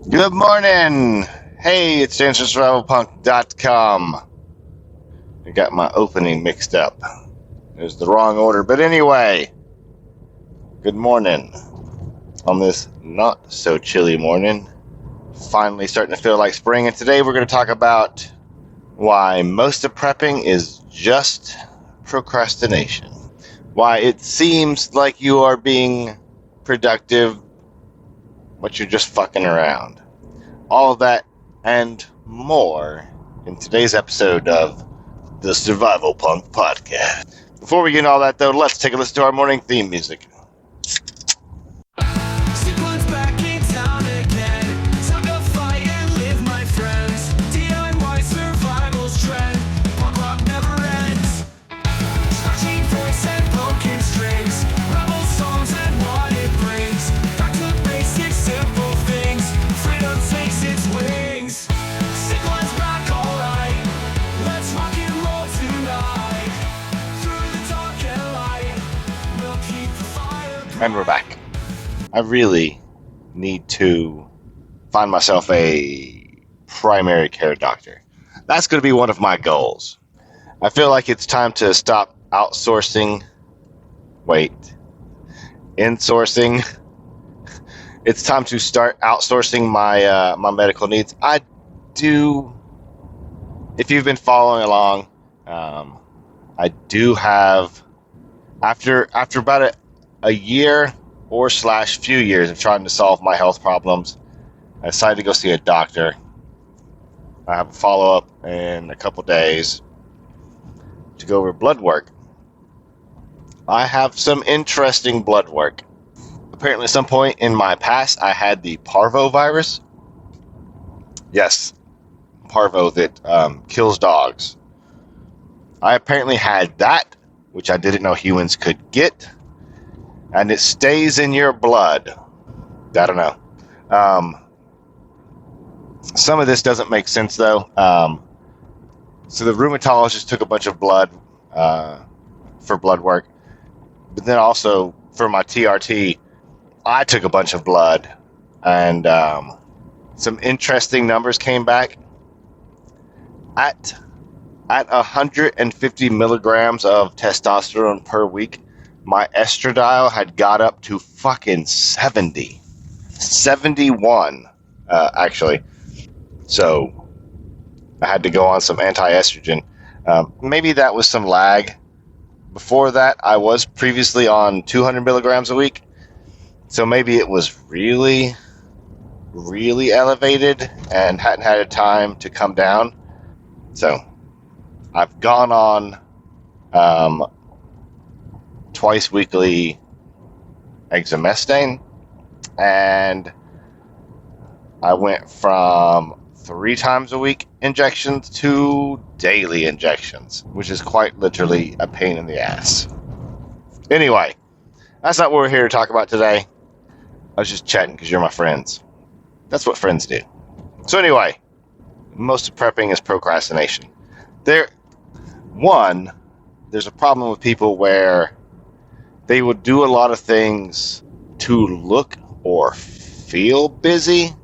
Good morning. Hey, it's DanceRevivalPunk.com. I got my opening mixed up. It was the wrong order. But anyway, good morning on this not so chilly morning. Finally starting to feel like spring. And today we're going to talk about why most of prepping is just procrastination. Why it seems like you are being productive, but you're just fucking around. All of that and more in today's episode of the Survival Punk Podcast. Before we get into all that, though, let's take a listen to our morning theme music. And we're back. I really need to find myself a primary care doctor. That's going to be one of my goals. I feel like it's time to stop outsourcing. Insourcing. It's time to start outsourcing my medical needs. I do. If you've been following along, I do have after about a year or few years of trying to solve my health problems, I decided to go see a doctor. I have a follow-up in a couple days to go over blood work. I have some interesting blood work. Apparently at some point in my past, I had the parvovirus. Yes, parvo that kills dogs. I apparently had that, which I didn't know humans could get. And it stays in your blood. I don't know. Some of this doesn't make sense, though. So the rheumatologist took a bunch of blood for blood work. But then also, for my TRT, I took a bunch of blood. And some interesting numbers came back. At 150 milligrams of testosterone per week, my estradiol had got up to fucking 71, actually. So I had to go on some anti-estrogen. Maybe that was some lag. Before that, I was previously on 200 milligrams a week. So maybe it was really, really elevated and hadn't had a time to come down. So I've gone on twice weekly exemestane, and I went from 3 times a week injections to daily injections, which is quite literally a pain in the ass. Anyway, that's not what we're here to talk about today. I was just chatting because you're my friends. That's what friends do. So anyway, most of prepping is procrastination. There's a problem with people where they will do a lot of things to look or feel busy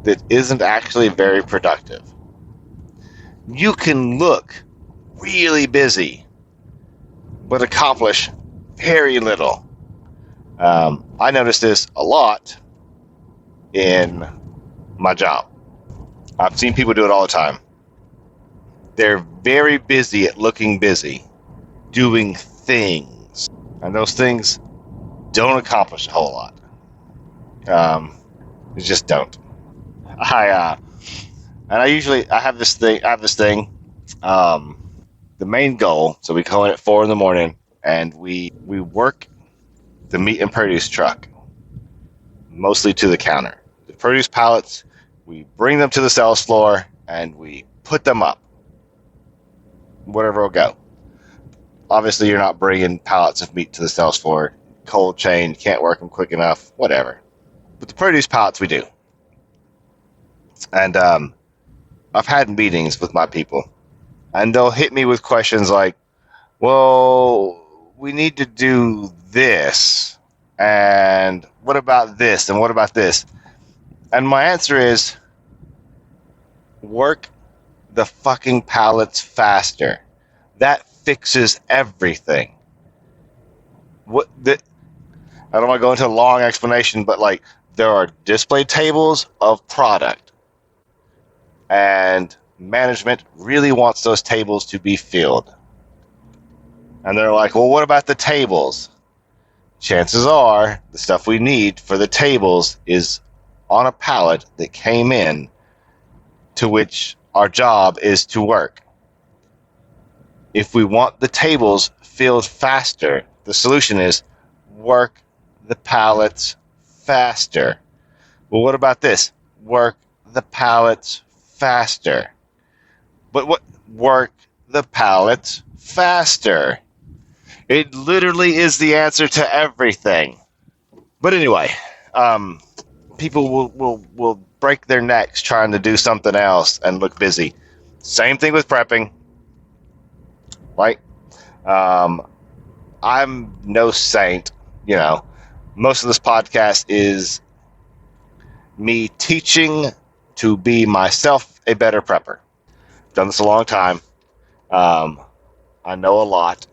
that isn't actually very productive. You can look really busy, but accomplish very little. I notice this a lot in my job. I've seen people do it all the time. They're very busy at looking busy, doing things, and those things don't accomplish a whole lot. They just don't. I have this thing. The main goal. So we go in at 4 a.m. and we work the meat and produce truck, mostly to the counter. The produce pallets, we bring them to the sales floor and we put them up. Whatever will go. Obviously, you're not bringing pallets of meat to the sales floor. Cold chain, can't work them quick enough, whatever. But the produce pallets, we do. And I've had meetings with my people, and they'll hit me with questions like, well, we need to do this, and what about this, and what about this? And my answer is work the fucking pallets faster. That fixes everything. What the, I don't want to go into a long explanation, but like there are display tables of product, and management really wants those tables to be filled. And they're like, well, what about the tables? Chances are the stuff we need for the tables is on a pallet that came in, to which our job is to work. If we want the tables filled faster, the solution is work the pallets faster. Well, what about this? Work the pallets faster. But what? Work the pallets faster. It literally is the answer to everything. But anyway, people will break their necks trying to do something else and look busy. Same thing with prepping, right? I'm no saint, you know. Most of this podcast is me teaching to be myself a better prepper. Done this a long time. I know a lot,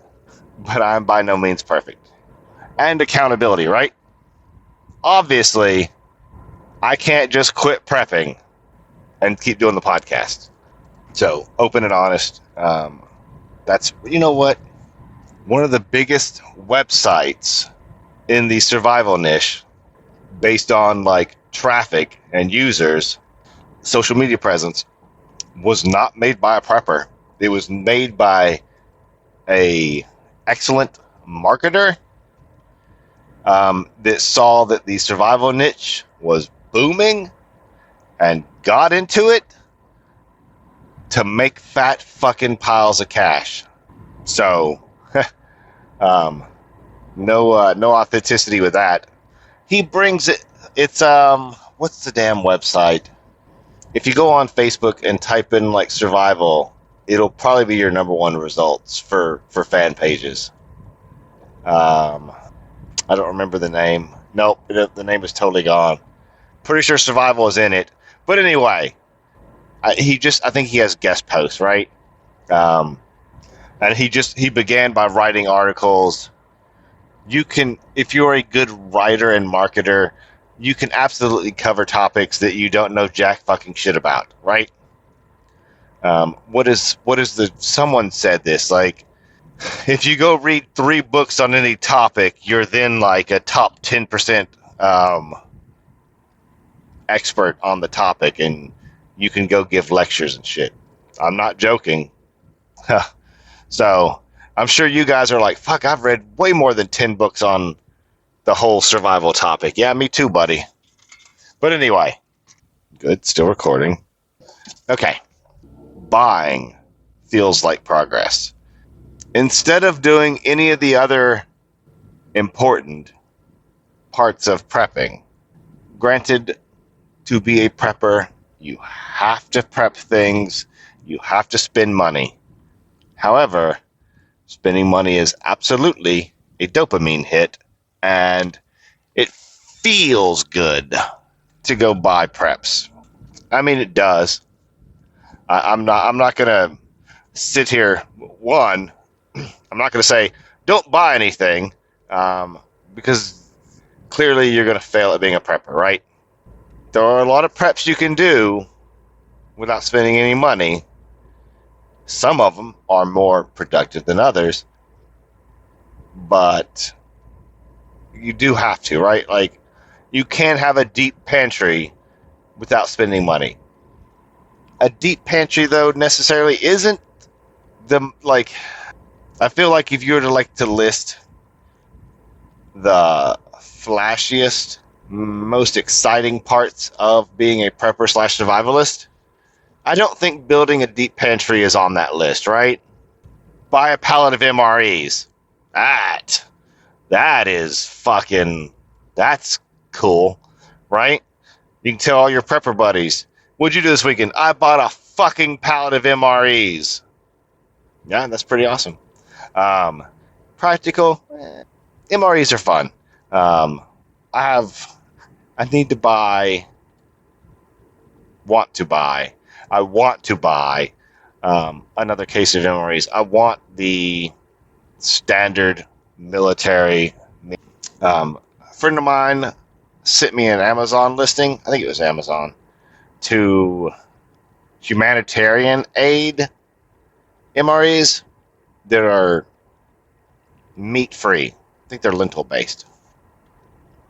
but I'm by no means perfect. And accountability, right? Obviously, I can't just quit prepping and keep doing the podcast. So, open and honest. That's, you know what? One of the biggest websites in the survival niche, based on like traffic and users, social media presence, was not made by a prepper. It was made by a excellent marketer that saw that the survival niche was booming and got into it to make fat fucking piles of cash. So, no authenticity with that. He brings it. It's what's the damn website? If you go on Facebook and type in like survival, it'll probably be your number one results for fan pages. I don't remember the name. Nope, the name is totally gone. Pretty sure survival is in it. But anyway, I think he has guest posts, right? And he began by writing articles. You can, if you're a good writer and marketer, you can absolutely cover topics that you don't know jack fucking shit about, right? Someone said this, like, if you go read 3 books on any topic, you're then like a top 10% expert on the topic, and you can go give lectures and shit. I'm not joking. So I'm sure you guys are like, fuck, I've read way more than 10 books on the whole survival topic. Yeah, me too, buddy. But anyway, good, still recording. Okay. Buying feels like progress. Instead of doing any of the other important parts of prepping, granted, to be a prepper, you have to prep things, you have to spend money. However, spending money is absolutely a dopamine hit, and it feels good to go buy preps. I mean, it does. I'm not gonna sit here. One, I'm not gonna say don't buy anything, because clearly you're gonna fail at being a prepper, right? There are a lot of preps you can do without spending any money. Some of them are more productive than others, but you do have to, right? Like, you can't have a deep pantry without spending money. A deep pantry, though, necessarily isn't the, like, I feel like if you were to like to list the flashiest, most exciting parts of being a prepper slash survivalist, I don't think building a deep pantry is on that list, right? Buy a pallet of MREs. That is fucking, that's cool, right? You can tell all your prepper buddies, what'd you do this weekend? I bought a fucking pallet of MREs. Yeah, that's pretty awesome. Practical, MREs are fun. I need to buy want to buy. I want to buy another case of MREs. I want the standard military. A friend of mine sent me an Amazon listing. I think it was Amazon to humanitarian aid MREs that are meat free. I think they're lentil based.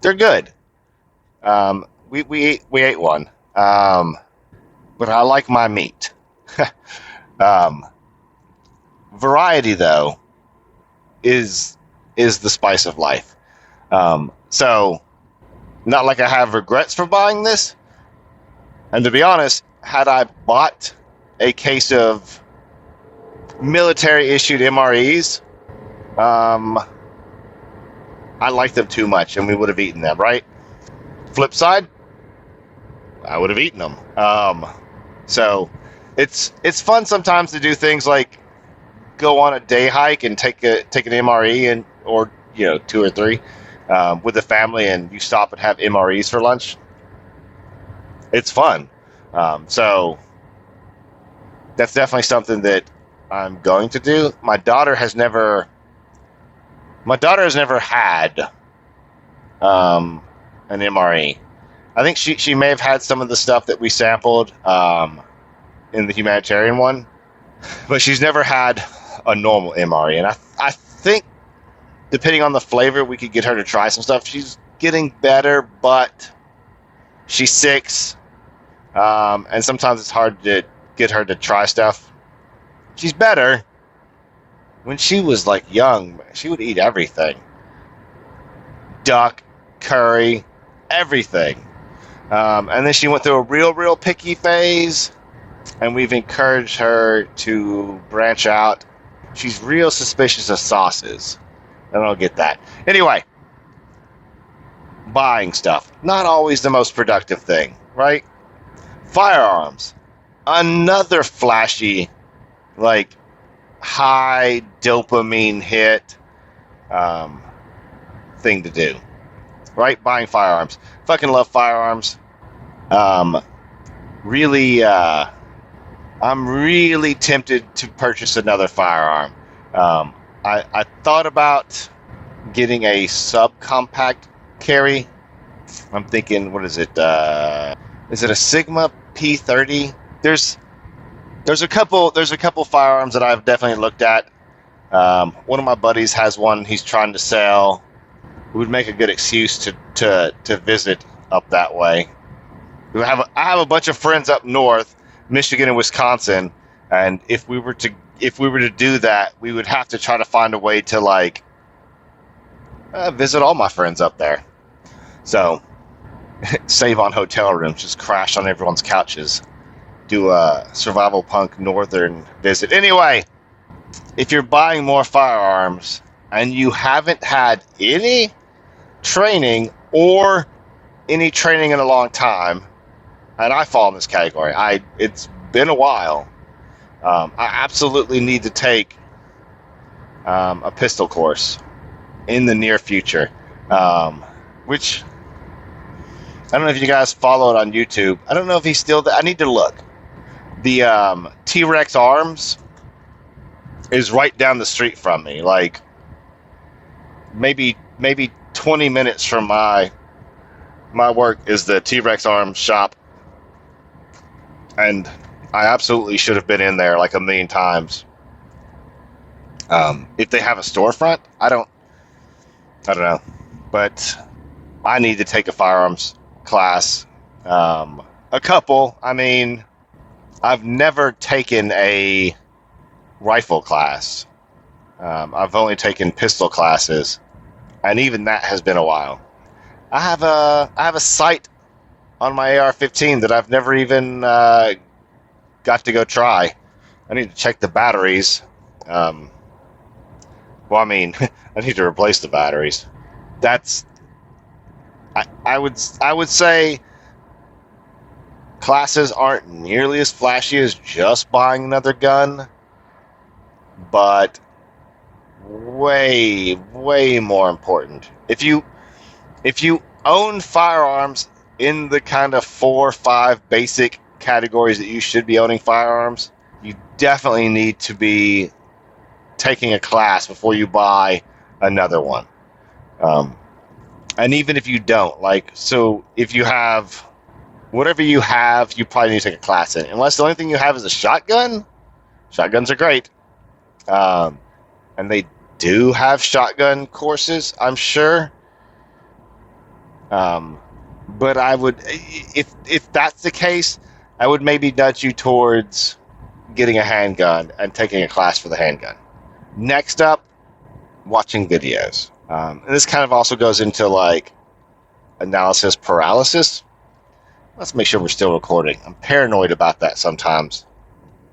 They're good. We ate one, but I like my meat. um, Variety though is the spice of life. So not like I have regrets for buying this. And to be honest, had I bought a case of military issued MREs, I liked them too much and we would have eaten them, right? Flip side, I would have eaten them. So it's fun sometimes to do things like go on a day hike and take an MRE and or 2 or 3 with the family, and you stop and have MREs for lunch. It's fun. So that's definitely something that I'm going to do. My daughter has never had an MRE. I think she may have had some of the stuff that we sampled in the humanitarian one, but she's never had a normal MRE. And I think, depending on the flavor, we could get her to try some stuff. She's getting better, but she's 6, and sometimes it's hard to get her to try stuff. She's better. When she was like young, she would eat everything. Duck, curry, everything. And then she went through a real picky phase, and we've encouraged her to branch out. She's real suspicious of sauces. I don't get that. Anyway, buying stuff. Not always the most productive thing, right? Firearms. Another flashy, like, high dopamine hit thing to do, right? Buying firearms. Fucking love firearms. Really, I'm really tempted to purchase another firearm. I thought about getting a subcompact carry. I'm thinking, what is it? Is it a Sigma P30? There's a couple firearms that I've definitely looked at. One of my buddies has one he's trying to sell. It would make a good excuse to visit up that way. I have a bunch of friends up north, Michigan and Wisconsin, and if we were to do that, we would have to try to find a way to visit all my friends up there. So save on hotel rooms, just crash on everyone's couches. Do a survival punk northern visit. Anyway, if you're buying more firearms and you haven't had any training or any training in a long time, and I fall in this category, it's been a while, I absolutely need to take a pistol course in the near future, which I don't know if you guys follow it on YouTube. I don't know if he's still there. I need to look. The T-Rex Arms is right down the street from me, like maybe 20 minutes from my work is the T-Rex Arms shop, and I absolutely should have been in there like a million times. If they have a storefront, I don't know, but I need to take a firearms class. A couple. I mean, I've never taken a rifle class. I've only taken pistol classes, and even that has been a while. I have a sight on my AR-15 that I've never even got to go try. I need to check the batteries. Well, I mean, I need to replace the batteries. I would say classes aren't nearly as flashy as just buying another gun, but way more important. If you own firearms in the kind of 4 or 5 basic categories that you should be owning firearms, you definitely need to be taking a class before you buy another one. And even if you don't, like, so if you have whatever you have, you probably need to take a class in. Unless the only thing you have is a shotgun. Shotguns are great. And they do have shotgun courses, I'm sure. But I would, if that's the case, I would maybe nudge you towards getting a handgun and taking a class for the handgun. Next up, watching videos. And this kind of also goes into like analysis paralysis. Let's make sure we're still recording. I'm paranoid about that sometimes.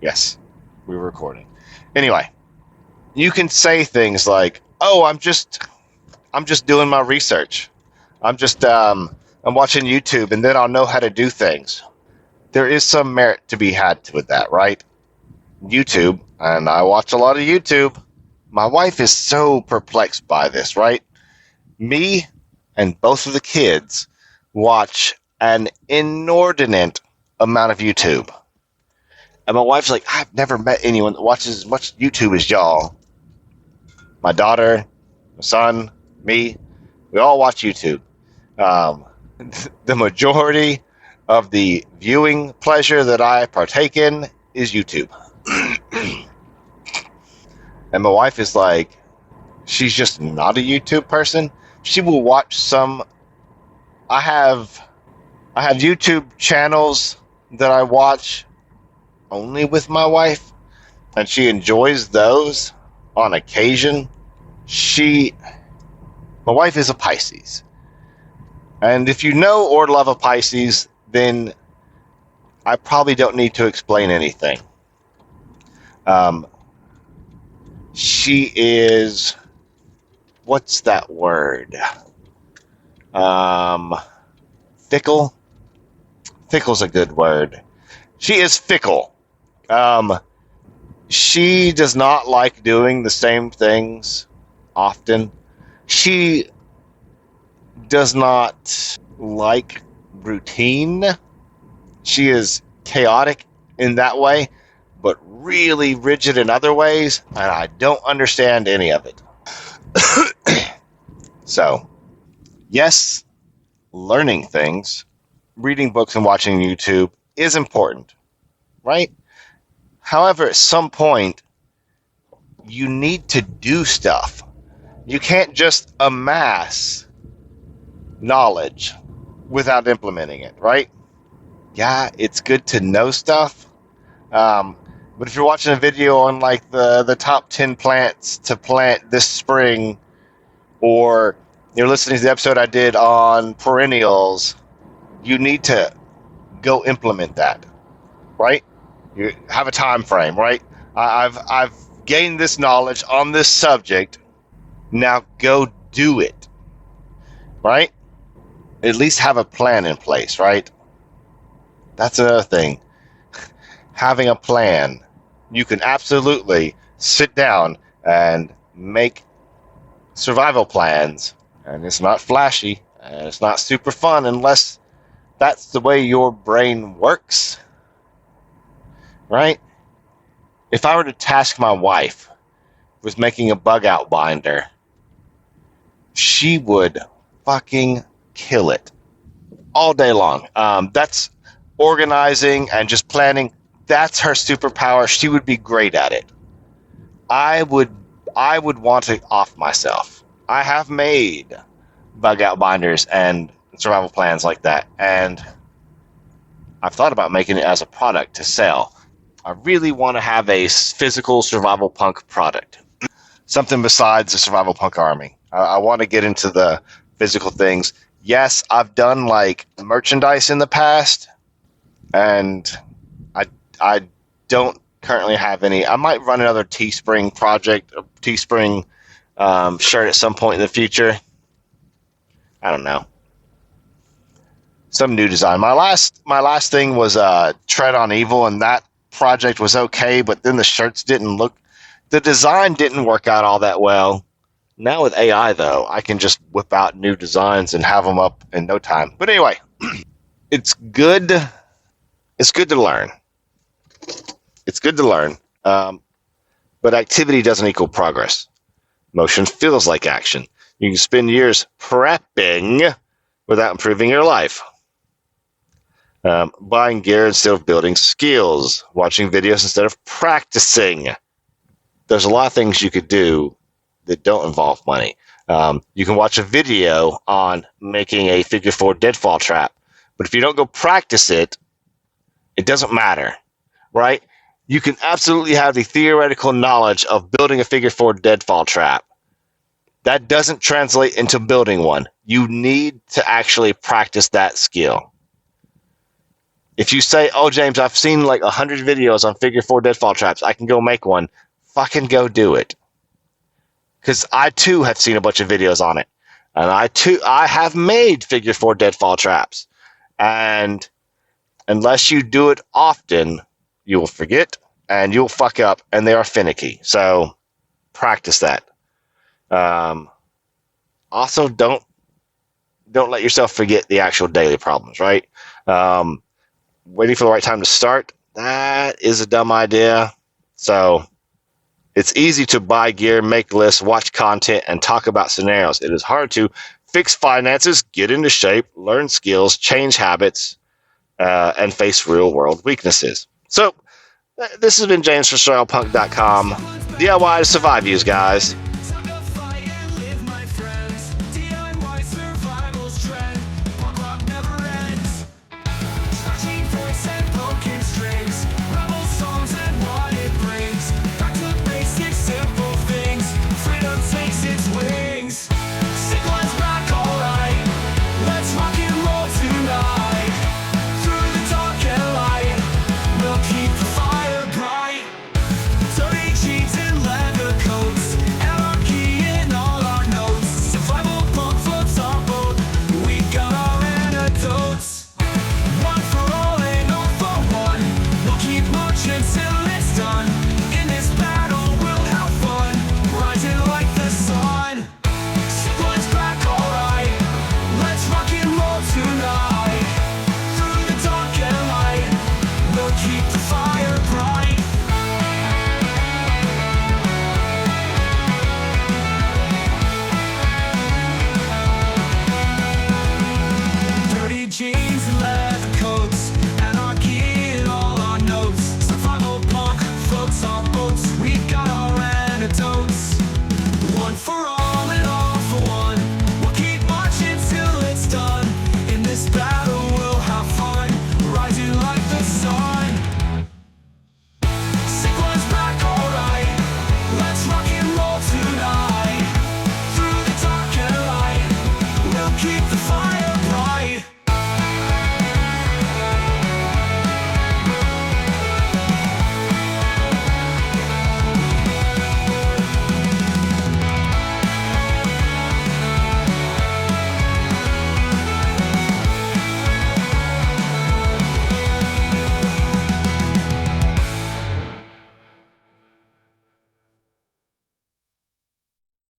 Yes, we're recording. Anyway, you can say things like, "Oh, I'm just doing my research. I'm watching YouTube, and then I'll know how to do things." There is some merit to be had with that, right? YouTube, and I watch a lot of YouTube. My wife is so perplexed by this, right? Me and both of the kids watch an inordinate amount of YouTube. And my wife's like, I've never met anyone that watches as much YouTube as y'all. My daughter, my son, me, we all watch YouTube. The majority of the viewing pleasure that I partake in is YouTube. And my wife is like, she's just not a YouTube person. She will watch some. I have YouTube channels that I watch only with my wife, and she enjoys those on occasion. My wife is a Pisces. And if you know or love a Pisces, then I probably don't need to explain anything. She is, what's that word? Fickle? Fickle's a good word. She is fickle. She does not like doing the same things often. She does not like routine. She is chaotic in that way, but really rigid in other ways, and I don't understand any of it. So, yes, learning things, reading books and watching YouTube is important, right? However, at some point, you need to do stuff. You can't just amass knowledge without implementing it, right? Yeah, it's good to know stuff. But if you're watching a video on like the top 10 plants to plant this spring, or you're listening to the episode I did on perennials, you need to go implement that, right? You have a time frame, right? I've gained this knowledge on this subject. Now go do it, right? At least have a plan in place, right? That's another thing. Having a plan. You can absolutely sit down and make survival plans, and it's not flashy, and it's not super fun unless that's the way your brain works, right? If I were to task my wife with making a bug out binder, she would fucking kill it all day long. That's organizing and just planning. That's her superpower. She would be great at it. I would want to off myself. I have made bug out binders and survival plans like that, and I've thought about making it as a product to sell. I really want to have a physical survival punk product. Something besides the survival punk army. I want to get into the physical things. Yes, I've done like merchandise in the past, and I don't currently have any. I might run another Teespring project, a Teespring shirt at some point in the future. I don't know. Some new design. My last thing was Tread on Evil, and that project was okay, but then the shirts the design didn't work out all that well. Now with AI, though, I can just whip out new designs and have them up in no time. But anyway, it's good it's good to learn. It's good to learn, but activity doesn't equal progress. Motion feels like action. You can spend years prepping without improving your life. Buying gear instead of building skills. Watching videos instead of practicing. There's a lot of things you could do that don't involve money. You can watch a video on making a figure four deadfall trap, but if you don't go practice it, it doesn't matter, right? You can absolutely have the theoretical knowledge of building a figure four deadfall trap. That doesn't translate into building one. You need to actually practice that skill. If you say, oh, James, I've seen like 100 videos on figure four deadfall traps, I can go make one, fucking go do it. Because I too have seen a bunch of videos on it. And I have made figure four deadfall traps. And unless you do it often, you will forget and you'll fuck up, and they are finicky. So practice that. Also, don't let yourself forget the actual daily problems, right? Waiting for the right time to start, that is a dumb idea. So it's easy to buy gear, make lists, watch content, and talk about scenarios. It is hard to fix finances, get into shape, learn skills, change habits, and face real-world weaknesses. So this has been James for SurroundPunk.com. DIY to survive, you guys.